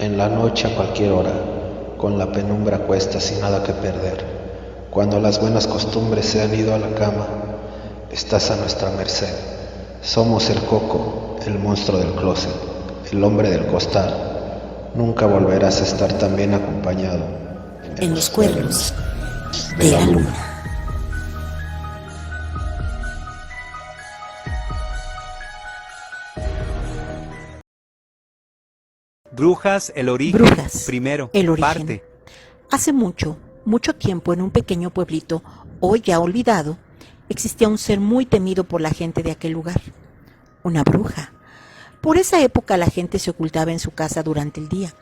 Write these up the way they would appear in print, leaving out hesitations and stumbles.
En la noche a cualquier hora, con la penumbra a cuestas sin nada que perder, cuando las buenas costumbres se han ido a la cama, estás a nuestra merced. Somos el coco, el monstruo del closet, el hombre del costal. Nunca volverás a estar tan bien acompañado en los cuernos de la luna. Brujas, el origen. Brujas, primero, el origen. parte. Hace mucho tiempo, en un pequeño pueblito, hoy ya olvidado, existía un ser muy temido por la gente de aquel lugar, una bruja. Por esa época la gente se ocultaba en su casa durante el día,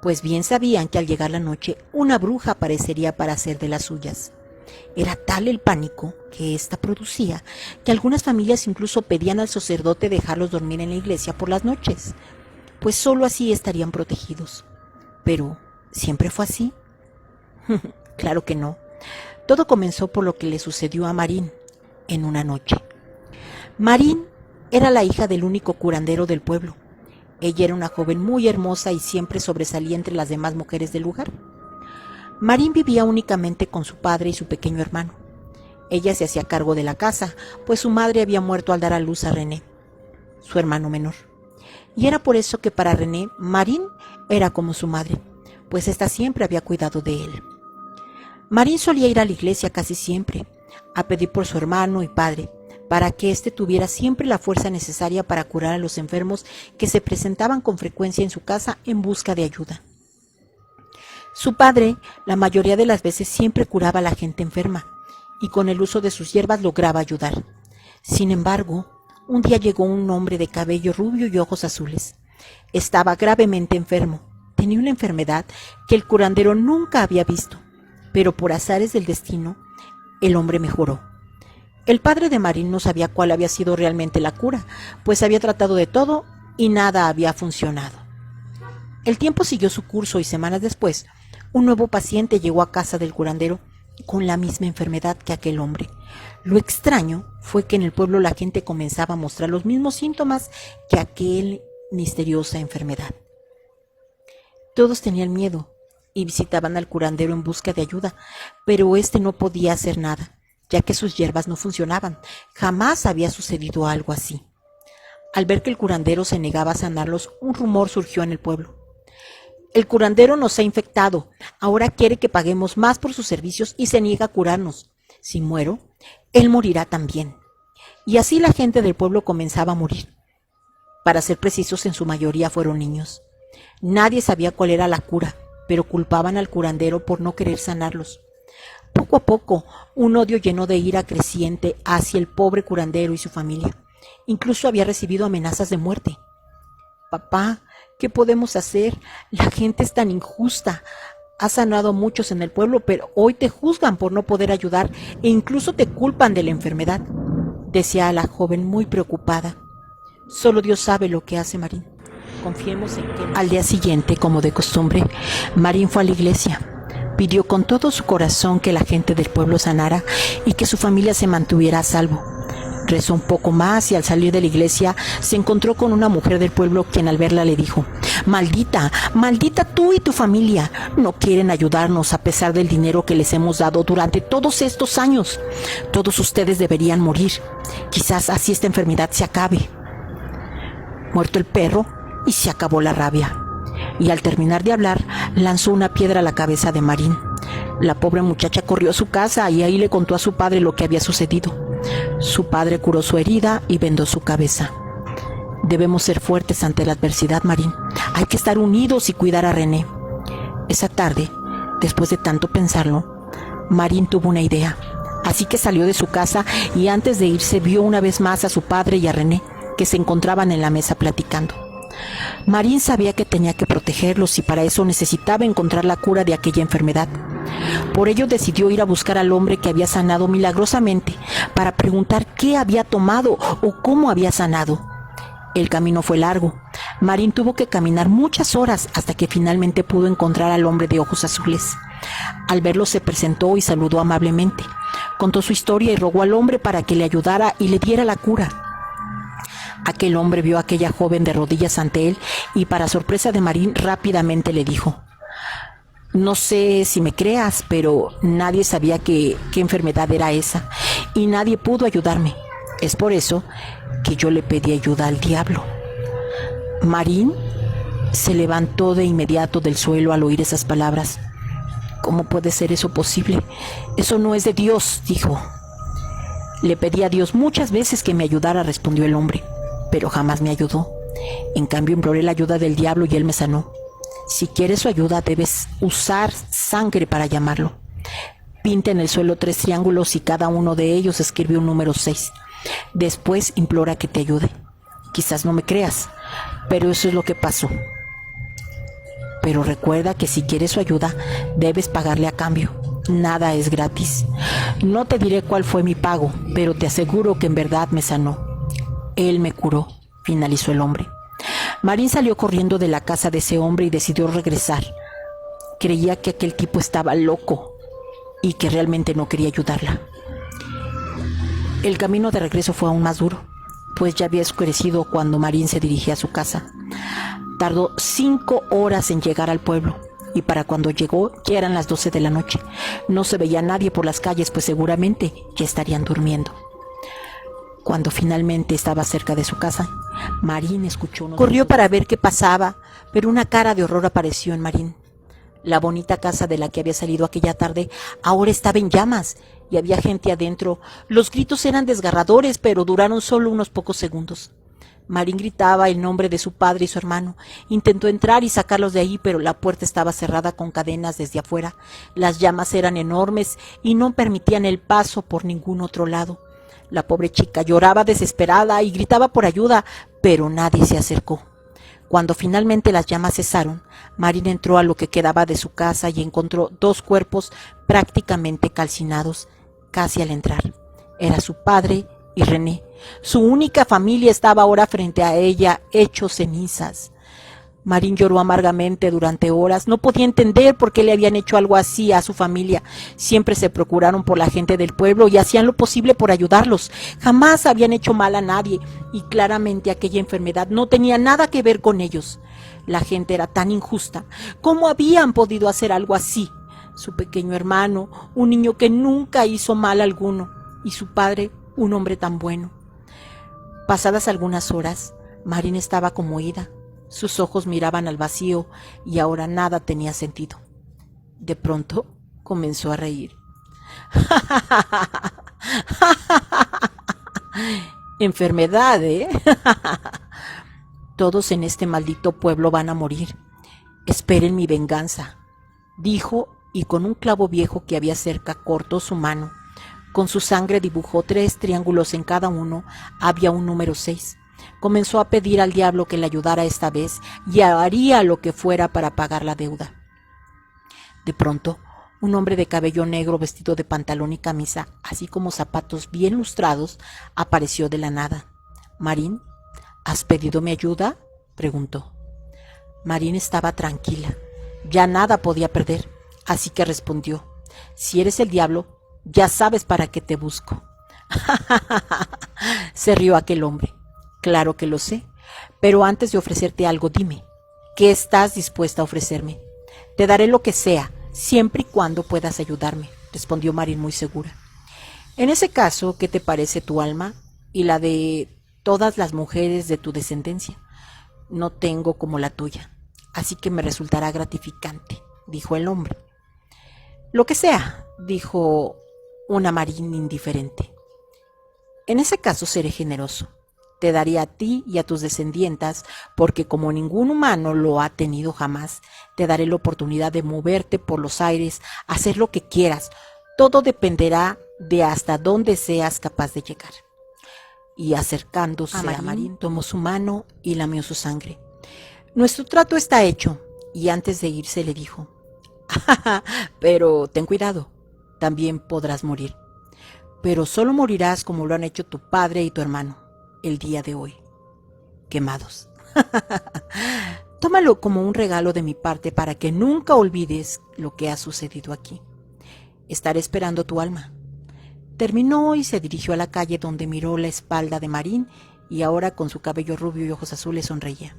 pues bien sabían que al llegar la noche una bruja aparecería para hacer de las suyas. Era tal el pánico que ésta producía que algunas familias incluso pedían al sacerdote dejarlos dormir en la iglesia por las noches, pues solo así estarían protegidos. Pero, ¿siempre fue así? Claro que no. Todo comenzó por lo que le sucedió a Marín en una noche. Marín era la hija del único curandero del pueblo. Ella era una joven muy hermosa y siempre sobresalía entre las demás mujeres del lugar. Marín vivía únicamente con su padre y su pequeño hermano. Ella se hacía cargo de la casa, pues su madre había muerto al dar a luz a René, su hermano menor. Y era por eso que para René, Marín era como su madre, pues ésta siempre había cuidado de él. Marín solía ir a la iglesia casi siempre, a pedir por su hermano y padre, para que éste tuviera siempre la fuerza necesaria para curar a los enfermos que se presentaban con frecuencia en su casa en busca de ayuda. Su padre, la mayoría de las veces, siempre curaba a la gente enferma, y con el uso de sus hierbas lograba ayudar. Sin embargo, un día llegó un hombre de cabello rubio y ojos azules. Estaba gravemente enfermo. Tenía una enfermedad que el curandero nunca había visto, pero por azares del destino, el hombre mejoró. El padre de Marín no sabía cuál había sido realmente la cura, pues había tratado de todo y nada había funcionado. El tiempo siguió su curso y semanas después, un nuevo paciente llegó a casa del curandero con la misma enfermedad que aquel hombre. Lo extraño fue que en el pueblo la gente comenzaba a mostrar los mismos síntomas que aquella misteriosa enfermedad. Todos tenían miedo y visitaban al curandero en busca de ayuda, pero éste no podía hacer nada, ya que sus hierbas no funcionaban. Jamás había sucedido algo así. Al ver que el curandero se negaba a sanarlos, un rumor surgió en el pueblo. El curandero nos ha infectado, ahora quiere que paguemos más por sus servicios y se niega a curarnos. Si muero, él morirá también. Y así la gente del pueblo comenzaba a morir. Para ser precisos, en su mayoría fueron niños. Nadie sabía cuál era la cura, pero culpaban al curandero por no querer sanarlos. Poco a poco, un odio lleno de ira creciente hacia el pobre curandero y su familia. Incluso había recibido amenazas de muerte. Papá, ¿qué podemos hacer? La gente es tan injusta. Has sanado a muchos en el pueblo, pero hoy te juzgan por no poder ayudar e incluso te culpan de la enfermedad, decía la joven muy preocupada. Solo Dios sabe lo que hace Marín. Confiemos en que... Al día siguiente, como de costumbre, Marín fue a la iglesia. Pidió con todo su corazón que la gente del pueblo sanara y que su familia se mantuviera a salvo. Rezó un poco más y al salir de la iglesia se encontró con una mujer del pueblo quien al verla le dijo: «Maldita, maldita tú y tu familia, no quieren ayudarnos a pesar del dinero que les hemos dado durante todos estos años. Todos ustedes deberían morir, quizás así esta enfermedad se acabe». Muerto el perro y se acabó la rabia. Y al terminar de hablar, lanzó una piedra a la cabeza de Marín. La pobre muchacha corrió a su casa y ahí le contó a su padre lo que había sucedido. Su padre curó su herida y vendó su cabeza. Debemos ser fuertes ante la adversidad, Marín. Hay que estar unidos y cuidar a René. Esa tarde, después de tanto pensarlo, Marín tuvo una idea. Así que salió de su casa y antes de irse vio una vez más a su padre y a René, que se encontraban en la mesa platicando. Marín sabía que tenía que protegerlos y para eso necesitaba encontrar la cura de aquella enfermedad. Por ello decidió ir a buscar al hombre que había sanado milagrosamente para preguntar qué había tomado o cómo había sanado. El camino fue largo. Marín tuvo que caminar muchas horas hasta que finalmente pudo encontrar al hombre de ojos azules. Al verlo se presentó y saludó amablemente. Contó su historia y rogó al hombre para que le ayudara y le diera la cura. Aquel hombre vio a aquella joven de rodillas ante él y, para sorpresa de Marín, rápidamente le dijo: no sé si me creas, pero nadie sabía qué enfermedad era esa y nadie pudo ayudarme. Es por eso que yo le pedí ayuda al diablo. Marín se levantó de inmediato del suelo al oír esas palabras. ¿Cómo puede ser eso posible? Eso no es de Dios, dijo. Le pedí a Dios muchas veces que me ayudara, respondió el hombre, pero jamás me ayudó. En cambio, imploré la ayuda del diablo y él me sanó. Si quieres su ayuda, debes usar sangre para llamarlo. Pinta en el suelo 3 triángulos y cada uno de ellos escribe un número 6. Después implora que te ayude. Quizás no me creas, pero eso es lo que pasó. Pero recuerda que si quieres su ayuda, debes pagarle a cambio. Nada es gratis. No te diré cuál fue mi pago, pero te aseguro que en verdad me sanó. Él me curó, finalizó el hombre. Marín salió corriendo de la casa de ese hombre y decidió regresar. Creía que aquel tipo estaba loco y que realmente no quería ayudarla. El camino de regreso fue aún más duro, pues ya había oscurecido cuando Marín se dirigía a su casa. Tardó 5 horas en llegar al pueblo, y para cuando llegó ya eran las 12 de la noche. No se veía nadie por las calles, pues seguramente ya estarían durmiendo. Cuando finalmente estaba cerca de su casa, Marín escuchó unos... Corrió para ver qué pasaba, pero una cara de horror apareció en Marín. La bonita casa de la que había salido aquella tarde ahora estaba en llamas y había gente adentro. Los gritos eran desgarradores, pero duraron solo unos pocos segundos. Marín gritaba el nombre de su padre y su hermano. Intentó entrar y sacarlos de ahí, pero la puerta estaba cerrada con cadenas desde afuera. Las llamas eran enormes y no permitían el paso por ningún otro lado. La pobre chica lloraba desesperada y gritaba por ayuda, pero nadie se acercó. Cuando finalmente las llamas cesaron, Marín entró a lo que quedaba de su casa y encontró 2 cuerpos prácticamente calcinados casi al entrar. Era su padre y René. Su única familia estaba ahora frente a ella, hechos cenizas. Marín lloró amargamente durante horas. No podía entender por qué le habían hecho algo así a su familia. Siempre se procuraron por la gente del pueblo y hacían lo posible por ayudarlos. Jamás habían hecho mal a nadie y claramente aquella enfermedad no tenía nada que ver con ellos. La gente era tan injusta. ¿Cómo habían podido hacer algo así? Su pequeño hermano, un niño que nunca hizo mal alguno, y su padre, un hombre tan bueno. Pasadas algunas horas, Marín estaba conmovida. Sus ojos miraban al vacío y ahora nada tenía sentido. De pronto comenzó a reír. Enfermedad, ¿eh? Todos en este maldito pueblo van a morir. Esperen mi venganza, dijo, y con un clavo viejo que había cerca cortó su mano. Con su sangre dibujó 3 triángulos, en cada uno había un número 6. Comenzó a pedir al diablo que le ayudara esta vez y haría lo que fuera para pagar la deuda. De pronto, un hombre de cabello negro vestido de pantalón y camisa, así como zapatos bien lustrados, apareció de la nada. «Marín, ¿has pedido mi ayuda?», preguntó. Marín estaba tranquila. Ya nada podía perder, así que respondió: «Si eres el diablo, ya sabes para qué te busco». Se rió aquel hombre. «Claro que lo sé, pero antes de ofrecerte algo, dime, ¿qué estás dispuesta a ofrecerme? Te daré lo que sea, siempre y cuando puedas ayudarme», respondió Marín muy segura. «En ese caso, ¿qué te parece tu alma y la de todas las mujeres de tu descendencia? No tengo como la tuya, así que me resultará gratificante», dijo el hombre. «Lo que sea», dijo una Marín indiferente. «En ese caso seré generoso. Te daré a ti y a tus descendientas, porque como ningún humano lo ha tenido jamás, te daré la oportunidad de moverte por los aires, hacer lo que quieras. Todo dependerá de hasta dónde seas capaz de llegar». Y acercándose a Marín, tomó su mano y lamió su sangre. «Nuestro trato está hecho», y antes de irse le dijo: «Pero ten cuidado, también podrás morir. Pero solo morirás como lo han hecho tu padre y tu hermano el día de hoy, quemados. Tómalo como un regalo de mi parte para que nunca olvides lo que ha sucedido aquí. Estaré esperando tu alma». Terminó y se dirigió a la calle, donde miró la espalda de Marín y ahora con su cabello rubio y ojos azules sonreía.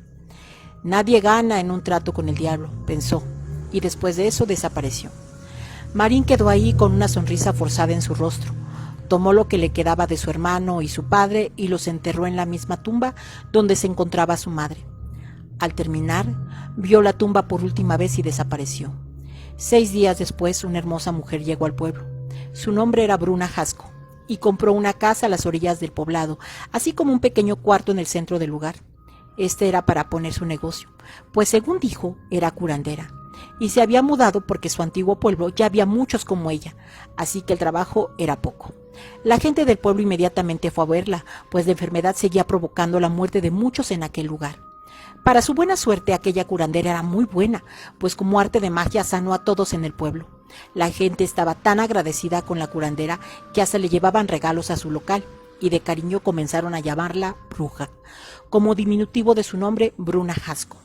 Nadie gana en un trato con el diablo, pensó, y después de eso desapareció. Marín quedó ahí con una sonrisa forzada en su rostro. Tomó lo que le quedaba de su hermano y su padre y los enterró en la misma tumba donde se encontraba su madre. Al terminar, vio la tumba por última vez y desapareció. 6 días después, una hermosa mujer llegó al pueblo. Su nombre era Bruna Jasco, y compró una casa a las orillas del poblado, así como un pequeño cuarto en el centro del lugar. Este era para poner su negocio, pues según dijo, era curandera, y se había mudado porque su antiguo pueblo ya había muchos como ella, así que el trabajo era poco. La gente del pueblo inmediatamente fue a verla, pues la enfermedad seguía provocando la muerte de muchos en aquel lugar. Para su buena suerte, aquella curandera era muy buena, pues como arte de magia sanó a todos en el pueblo. La gente estaba tan agradecida con la curandera que hasta le llevaban regalos a su local, y de cariño comenzaron a llamarla Bruja, como diminutivo de su nombre, Bruna Jasco.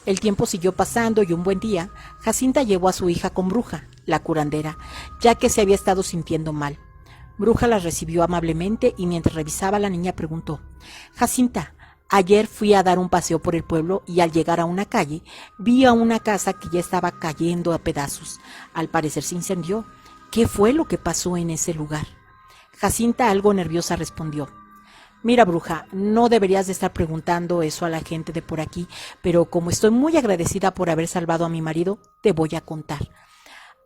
El tiempo siguió pasando y un buen día, Jacinta llevó a su hija con Bruja, la curandera, ya que se había estado sintiendo mal. Bruja la recibió amablemente y mientras revisaba la niña preguntó: «Jacinta, ayer fui a dar un paseo por el pueblo y al llegar a una calle vi a una casa que ya estaba cayendo a pedazos. Al parecer se incendió. ¿Qué fue lo que pasó en ese lugar?». Jacinta, algo nerviosa, respondió: «Mira, Bruja, no deberías de estar preguntando eso a la gente de por aquí, pero como estoy muy agradecida por haber salvado a mi marido, te voy a contar.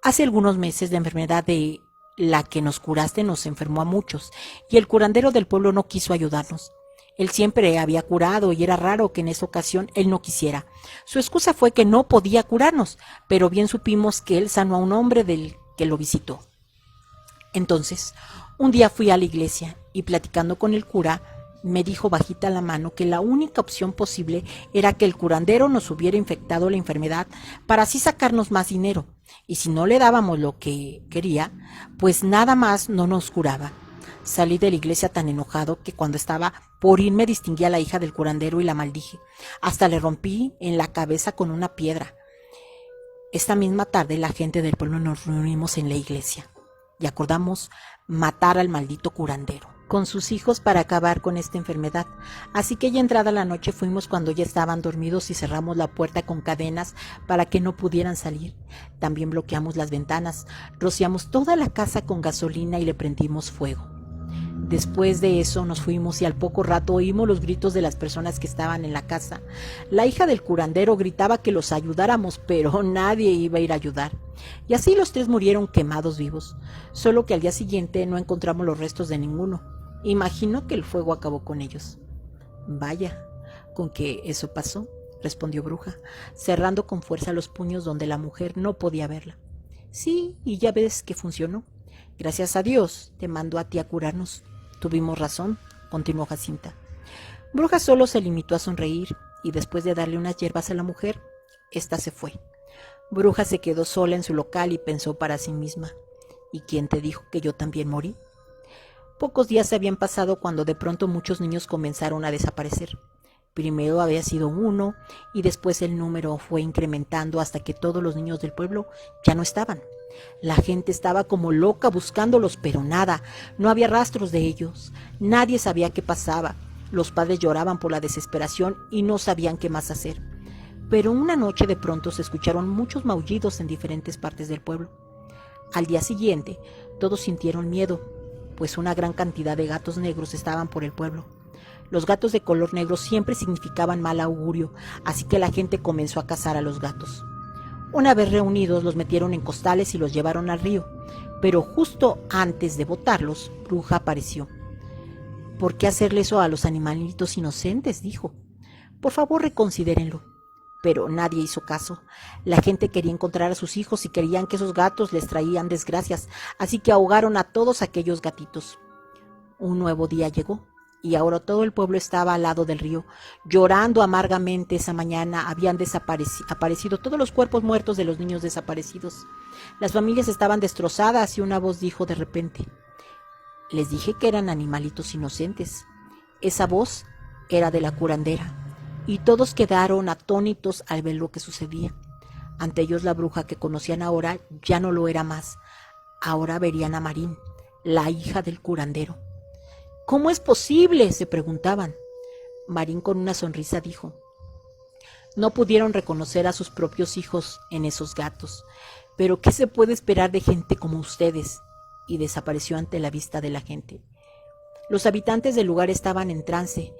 Hace algunos meses la enfermedad de la que nos curaste nos enfermó a muchos, y el curandero del pueblo no quiso ayudarnos. Él siempre había curado y era raro que en esa ocasión él no quisiera. Su excusa fue que no podía curarnos, pero bien supimos que él sanó a un hombre del que lo visitó. Entonces, un día fui a la iglesia y platicando con el cura, me dijo bajita la mano que la única opción posible era que el curandero nos hubiera infectado la enfermedad para así sacarnos más dinero, y si no le dábamos lo que quería, pues nada más no nos curaba. Salí de la iglesia tan enojado que cuando estaba por irme distinguí a la hija del curandero y la maldije. Hasta le rompí en la cabeza con una piedra. Esta misma tarde la gente del pueblo nos reunimos en la iglesia y acordamos matar al maldito curandero con sus hijos para acabar con esta enfermedad. Así que ya entrada la noche fuimos cuando ya estaban dormidos y cerramos la puerta con cadenas para que no pudieran salir. También bloqueamos las ventanas, rociamos toda la casa con gasolina y le prendimos fuego. Después de eso nos fuimos y al poco rato oímos los gritos de las personas que estaban en la casa. La hija del curandero gritaba que los ayudáramos, pero nadie iba a ir a ayudar. Y así los 3 murieron quemados vivos, solo que al día siguiente no encontramos los restos de ninguno. Imagino que el fuego acabó con ellos. «Vaya, con que eso pasó», respondió Bruja, cerrando con fuerza los puños donde la mujer no podía verla. «Sí, y ya ves que funcionó. Gracias a Dios te mandó a ti a curarnos». «Tuvimos razón», continuó Jacinta. Bruja solo se limitó a sonreír y después de darle unas hierbas a la mujer, ésta se fue. Bruja se quedó sola en su local y pensó para sí misma: «¿Y quién te dijo que yo también morí?». Pocos días se habían pasado cuando de pronto muchos niños comenzaron a desaparecer. Primero había sido 1 y después el número fue incrementando hasta que todos los niños del pueblo ya no estaban. La gente estaba como loca buscándolos, pero nada, no había rastros de ellos. Nadie sabía qué pasaba. Los padres lloraban por la desesperación y no sabían qué más hacer. Pero una noche de pronto se escucharon muchos maullidos en diferentes partes del pueblo. Al día siguiente, todos sintieron miedo, pues una gran cantidad de gatos negros estaban por el pueblo. Los gatos de color negro siempre significaban mal augurio, así que la gente comenzó a cazar a los gatos. Una vez reunidos, los metieron en costales y los llevaron al río, pero justo antes de botarlos, Bruja apareció. «¿Por qué hacerle eso a los animalitos inocentes?», dijo. «Por favor, reconsidérenlo». Pero nadie hizo caso. La gente quería encontrar a sus hijos y creían que esos gatos les traían desgracias, así que ahogaron a todos aquellos gatitos. Un nuevo día llegó, y ahora todo el pueblo estaba al lado del río, llorando amargamente. Esa mañana habían aparecido todos los cuerpos muertos de los niños desaparecidos. Las familias estaban destrozadas y una voz dijo de repente: «Les dije que eran animalitos inocentes». Esa voz era de la curandera, y todos quedaron atónitos al ver lo que sucedía. Ante ellos la bruja que conocían ahora ya no lo era más. Ahora verían a Marín, la hija del curandero. ¿Cómo es posible?, se preguntaban. Marín con una sonrisa dijo: no pudieron reconocer a sus propios hijos en esos gatos, pero ¿qué se puede esperar de gente como ustedes? Y desapareció ante la vista de la gente. Los habitantes del lugar estaban en trance.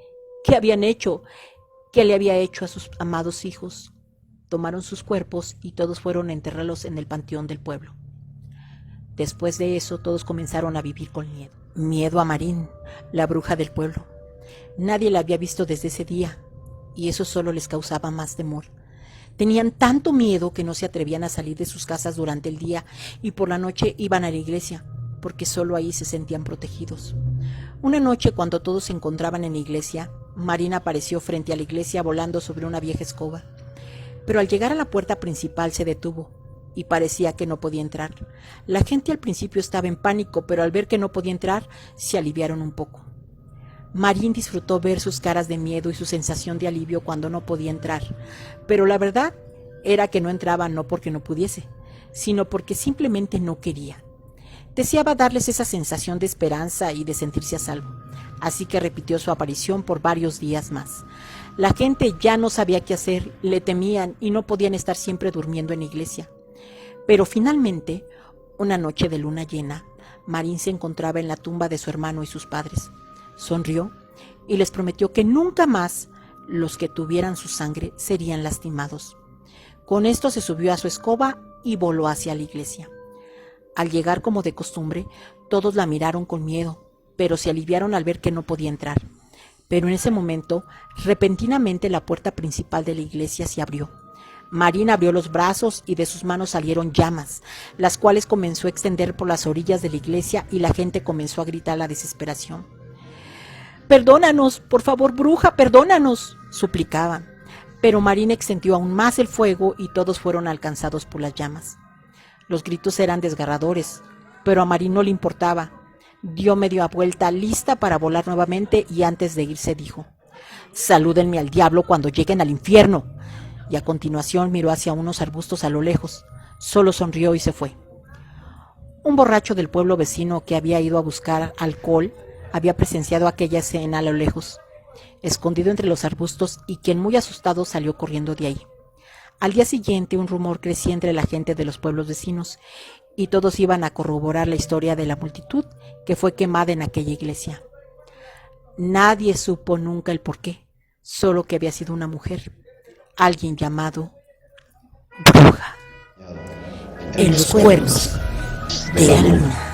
¿Qué habían hecho? ¿Qué le había hecho a sus amados hijos? Tomaron sus cuerpos y todos fueron a enterrarlos en el panteón del pueblo. Después de eso, todos comenzaron a vivir con miedo. Miedo a Marín, la bruja del pueblo. Nadie la había visto desde ese día, y eso solo les causaba más temor. Tenían tanto miedo que no se atrevían a salir de sus casas durante el día y por la noche iban a la iglesia, porque solo ahí se sentían protegidos. Una noche, cuando todos se encontraban en la iglesia, Marín apareció frente a la iglesia volando sobre una vieja escoba. Pero al llegar a la puerta principal se detuvo y parecía que no podía entrar. La gente al principio estaba en pánico, pero al ver que no podía entrar, se aliviaron un poco. Marín disfrutó ver sus caras de miedo y su sensación de alivio cuando no podía entrar, pero la verdad era que no entraba no porque no pudiese, sino porque simplemente no quería. Deseaba darles esa sensación de esperanza y de sentirse a salvo, así que repitió su aparición por varios días más. La gente ya no sabía qué hacer, le temían y no podían estar siempre durmiendo en la iglesia. Pero finalmente, una noche de luna llena, Marín se encontraba en la tumba de su hermano y sus padres. Sonrió y les prometió que nunca más los que tuvieran su sangre serían lastimados. Con esto se subió a su escoba y voló hacia la iglesia. Al llegar como de costumbre, todos la miraron con miedo, pero se aliviaron al ver que no podía entrar. Pero en ese momento, repentinamente la puerta principal de la iglesia se abrió. Marín abrió los brazos y de sus manos salieron llamas, las cuales comenzó a extender por las orillas de la iglesia y la gente comenzó a gritar la desesperación. «¡Perdónanos, por favor, bruja, perdónanos!», suplicaban. Pero Marín extendió aún más el fuego y todos fueron alcanzados por las llamas. Los gritos eran desgarradores, pero a Marín no le importaba. Dio media vuelta lista para volar nuevamente y antes de irse dijo: «Salúdenme al diablo cuando lleguen al infierno». Y a continuación miró hacia unos arbustos a lo lejos. Solo sonrió y se fue. Un borracho del pueblo vecino que había ido a buscar alcohol había presenciado aquella escena a lo lejos, escondido entre los arbustos, y quien muy asustado salió corriendo de ahí. Al día siguiente un rumor crecía entre la gente de los pueblos vecinos y todos iban a corroborar la historia de la multitud que fue quemada en aquella iglesia. Nadie supo nunca el porqué, solo que había sido una mujer, alguien llamado bruja, en los cuernos de la luna.